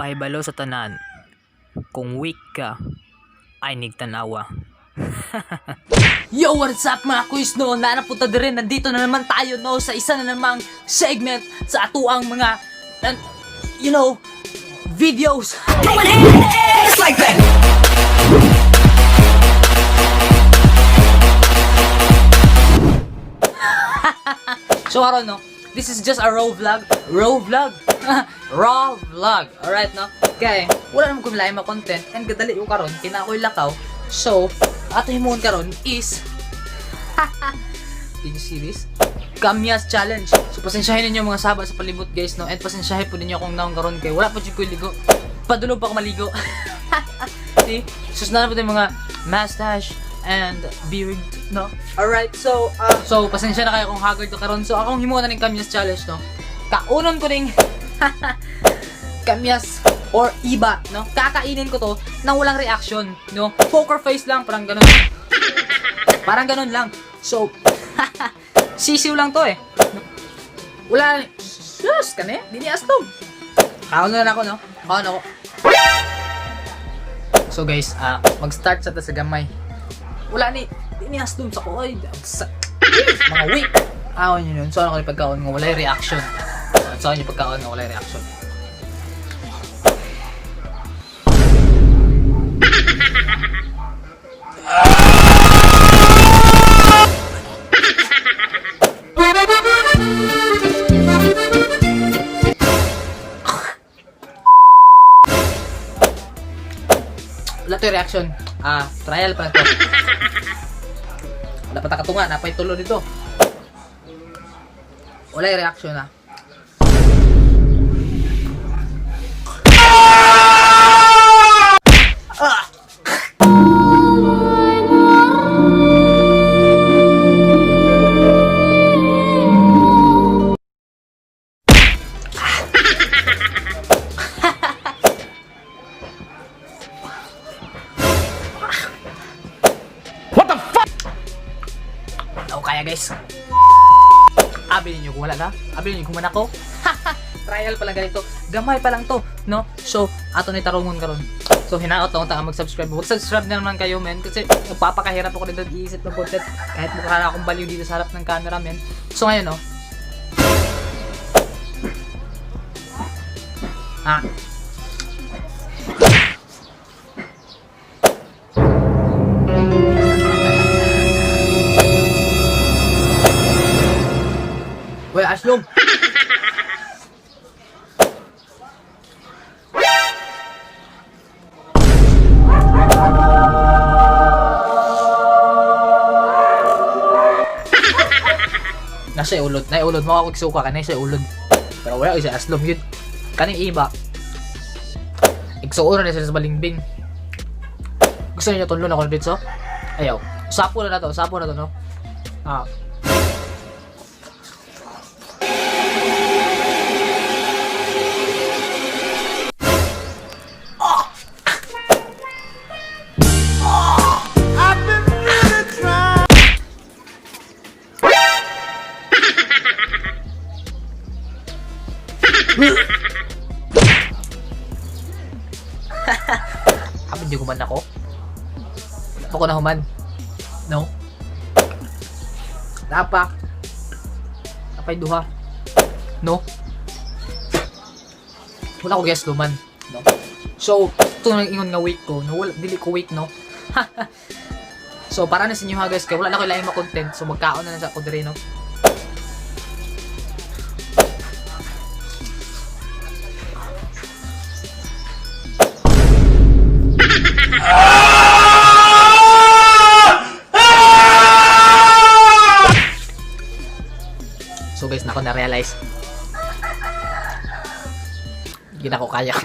Pahibalo sa tanan, kung weak ka, ay nigtanawa. Yo, what's up mga quiz no? Napunta din, nandito na naman tayo no sa isa na namang segment sa atuang mga videos. It's like that. So aron no, this is just a raw vlog. Raw vlog. Alright no? Kaya wala naman kung lain mga content and kadali ko karon kina ako'y lakaw. So ato himon karon is did you see this? Kamyas challenge. So pasensyahin ninyo mga sabat sa palibot guys no, and pasensyahin po ninyo kung naong karon kay wala pa jud ko ligo. Padulog pa ako maligo. See? Susna na po yung mga mustache and beard no. Alright, so pasensya na kayo kung haggard to karon. So akong himuon na ning kamyas challenge no. Kaunon ko ning kamyas or iba no. Kakainin ko to nang walang reaction no. Poker face lang, parang ganun. Parang ganun lang. So sisiw lang to eh. Wala sus kane, dini astog. Kaon na ako no. Kaon ako. So guys, mag-start sa ta sa gamay. Wala ni dini astog sa ko ay mga weak. Awon yun. So ano ko pagkaon nga wala reaction. So ano pagkaon nga wala reaction. Wala to reaction. Trial pa to. Wala pa takatunga, napay tulo dito. Wala yung reaction kaya guys. Abilin nyo kung wala na. Abilin nyo kung man ako. Trial pa lang ganito. Gamay pa lang to. No? So, ato na tarungon karon. So, hinaot ako taka mag-subscribe. Mag-subscribe na naman kayo men. Kasi nagpapakahirap ako dito iisip ng content. Kahit mukha na akong baliw dito sa harap ng camera men. So, ngayon no. Weh, Aslum. Nasa ulod, naiulod mo ako kagsuka kanay sa ulod. Pero wala isa Aslum yun. Kaning iba. Igsuon na sila sa balingbing. Gusto niyo tunlo na ko dito? Ayaw. Sapo na to no. Hindi ko man ako. Wala ko na human. No? Tapak. Tapay duha. No? Wala ko guess luman. No? So, ito nang ingon nga week ko. No? Wala, dili ko week, no? So, para na sa inyo ha guys. Kaya wala na ko ilang ma-content. So, magkaon na sa ako dire, no? So guys, na ako na-realize. Hindi na ako kaya.